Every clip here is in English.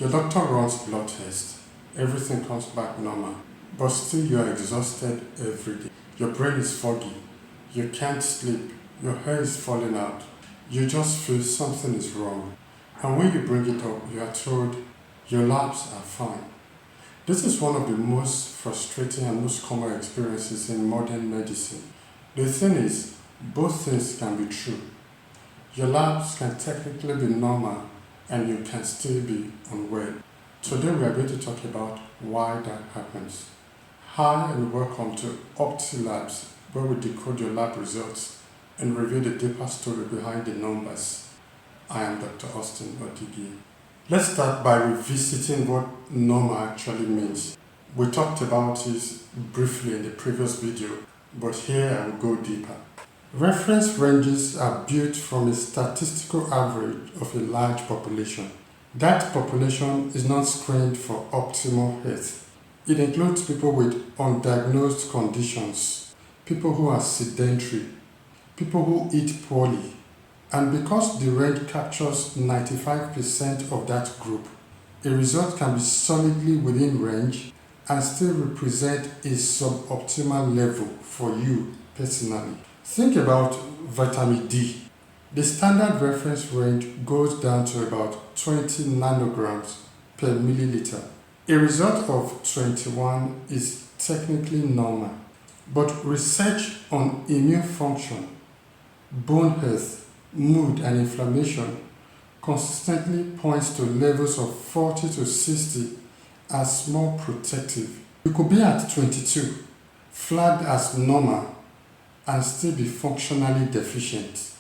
Your doctor runs blood tests, everything comes back normal, but still you are exhausted every day. Your brain is foggy, you can't sleep, your hair is falling out, you just feel something is wrong. And when you bring it up, you are told your labs are fine. This is one of the most frustrating and most common experiences in modern medicine. The thing is, both things can be true. Your labs can technically be normal and you can still be unwell. Today we are going to talk about why that happens. Hi and welcome to Opti Labs, where we decode your lab results and reveal the deeper story behind the numbers. I am Dr. Austin Odigi. Let's start by revisiting what normal actually means. We talked about it briefly in the previous video, but here I will go deeper. Reference ranges are built from a statistical average of a large population. That population is not screened for optimal health. It includes people with undiagnosed conditions, people who are sedentary, people who eat poorly, and because the range captures 95% of that group, a result can be solidly within range and still represent a suboptimal level for you personally. Think about vitamin D. The standard reference range goes down to about 20 nanograms per milliliter. A result of 21 is technically normal, but research on immune function, bone health, mood and inflammation consistently points to levels of 40 to 60 as more protective. You could be at 22, flagged as normal, and still be functionally deficient.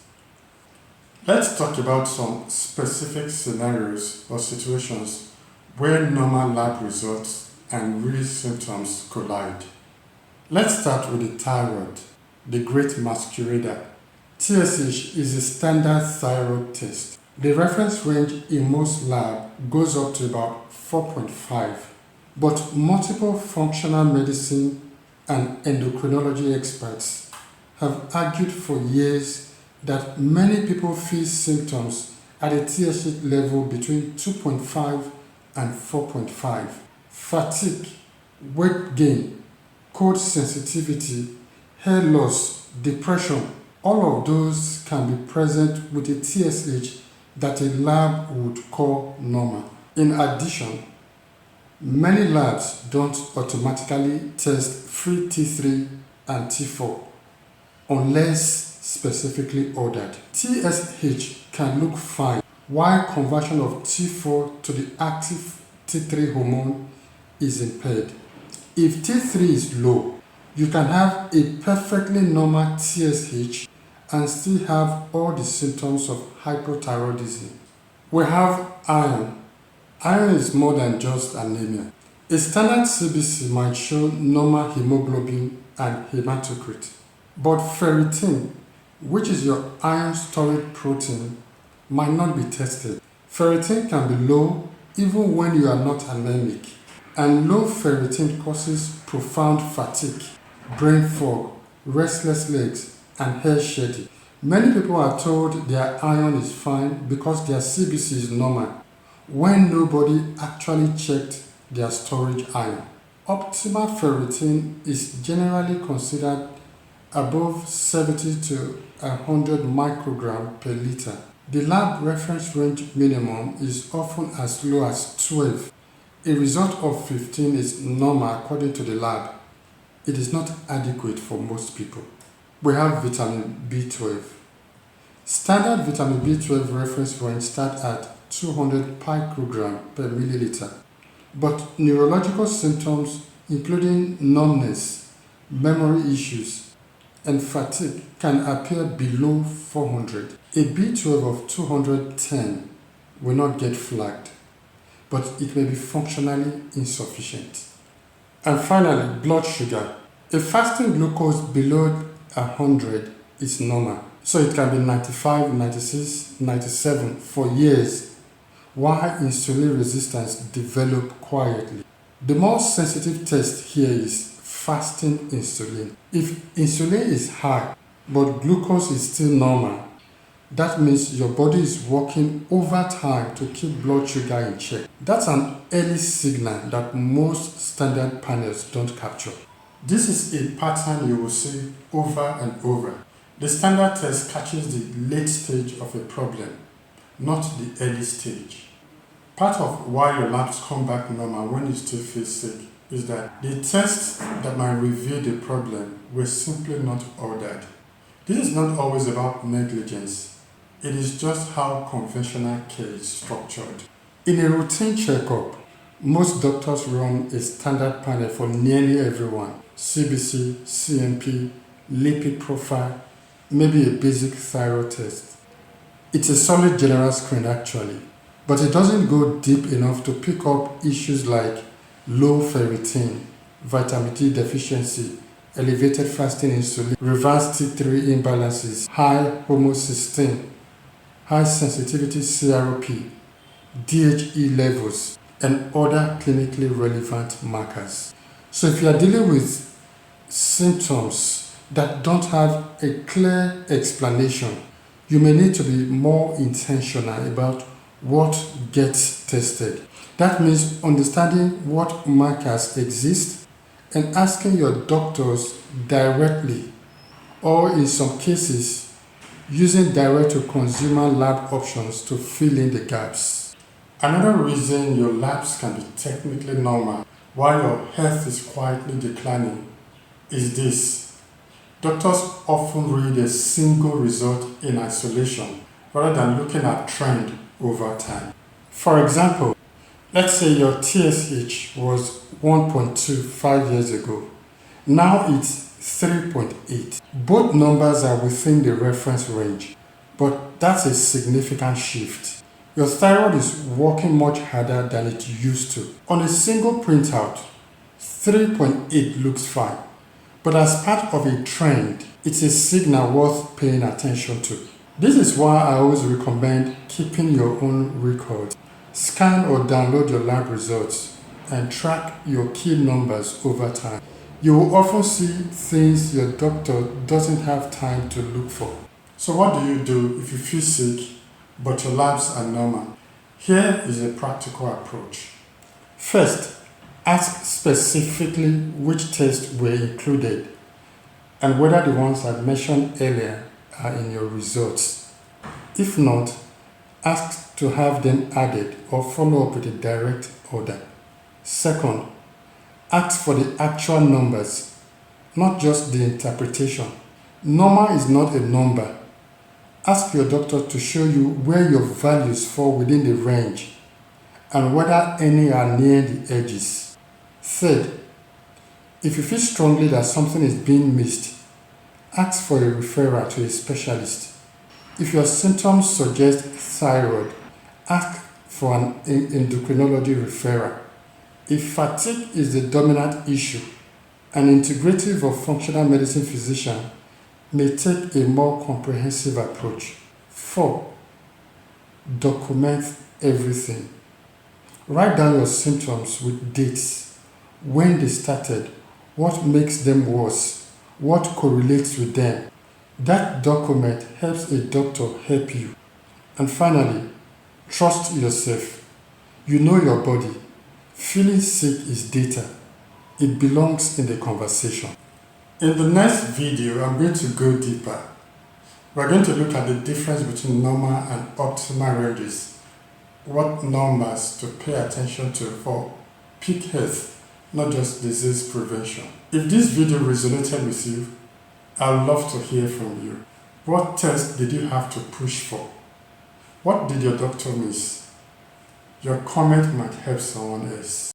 Let's talk about some specific scenarios or situations where normal lab results and real symptoms collide. Let's start with the thyroid, the great masquerader. TSH is a standard thyroid test. The reference range in most labs goes up to about 4.5, but multiple functional medicine and endocrinology experts have argued for years that many people feel symptoms at a TSH level between 2.5 and 4.5. Fatigue, weight gain, cold sensitivity, hair loss, depression, all of those can be present with a TSH that a lab would call normal. In addition, many labs don't automatically test free T3 and T4 unless specifically ordered. TSH can look fine while conversion of T4 to the active T3 hormone is impaired. If T3 is low, you can have a perfectly normal TSH and still have all the symptoms of hypothyroidism. We have iron. Iron is more than just anemia. A standard CBC might show normal hemoglobin and hematocrit, but ferritin, which is your iron storage protein, might not be tested. Ferritin can be low even when you are not anemic, and low ferritin causes profound fatigue, brain fog, restless legs, and hair shedding. Many people are told their iron is fine because their CBC is normal, when nobody actually checked their storage iron. Optimal ferritin is generally considered above 70 to 100 microgram per liter. The lab reference range minimum is often as low as 12. A result of 15 is normal according to the lab. It is not adequate for most people. We have vitamin B12. Standard vitamin B12 reference range starts at 200 picogram per milliliter, but neurological symptoms including numbness, memory issues, and fatigue can appear below 400. A B12 of 210 will not get flagged, but it may be functionally insufficient. And finally, blood sugar. A fasting glucose below 100 is normal, so it can be 95, 96, 97 for years, while insulin resistance develops quietly. The most sensitive test here is fasting insulin. If insulin is high, but glucose is still normal, That means your body is working overtime to keep blood sugar in check. That's an early signal that most standard panels don't capture. This is a pattern you will see over and over. The standard test catches the late stage of a problem, not the early stage. Part of why your labs come back normal when you still feel sick is that the tests that might reveal the problem were simply not ordered. This is not always about negligence. It is just how conventional care is structured. In a routine checkup, most doctors run a standard panel for nearly everyone. CBC, CMP, lipid profile, maybe a basic thyroid test. It's a solid general screen actually, but it doesn't go deep enough to pick up issues like low ferritin, vitamin D deficiency, elevated fasting insulin, reverse T3 imbalances, high homocysteine, high sensitivity CRP, DHE levels, and other clinically relevant markers. So if you are dealing with symptoms that don't have a clear explanation, you may need to be more intentional about what gets tested. That means understanding what markers exist and asking your doctors directly, or in some cases, using direct-to-consumer lab options to fill in the gaps. Another reason your labs can be technically normal while your health is quietly declining is this. Doctors often read a single result in isolation rather than looking at trend over time. For example, let's say your TSH was 1.2 5 years ago. Now it's 3.8. Both numbers are within the reference range, but that's a significant shift. Your thyroid is working much harder than it used to. On a single printout, 3.8 looks fine, but as part of a trend, it's a signal worth paying attention to. This is why I always recommend keeping your own records. Scan or download your lab results and track your key numbers over time. You will often see things your doctor doesn't have time to look for. So what do you do if you feel sick but your labs are normal? Here is a practical approach. First, ask specifically which tests were included and whether the ones I mentioned earlier are in your results. If not, ask to have them added or follow up with a direct order. Second, ask for the actual numbers, not just the interpretation. Normal is not a number. Ask your doctor to show you where your values fall within the range and whether any are near the edges. Third, if you feel strongly that something is being missed, ask for a referral to a specialist. If your symptoms suggest thyroid, ask for an endocrinology referral. If fatigue is the dominant issue, an integrative or functional medicine physician may take a more comprehensive approach. 4. Document everything. Write down your symptoms with dates, when they started, what makes them worse, what correlates with them. That document helps a doctor help you. And finally, trust yourself. You know your body. Feeling sick is data. It belongs in the conversation. In the next video, I'm going to go deeper. We're going to look at the difference between normal and optimal ranges. What numbers to pay attention to for peak health, not just disease prevention. If this video resonated with you, I'd love to hear from you. What test did you have to push for? What did your doctor miss? Your comment might help someone else.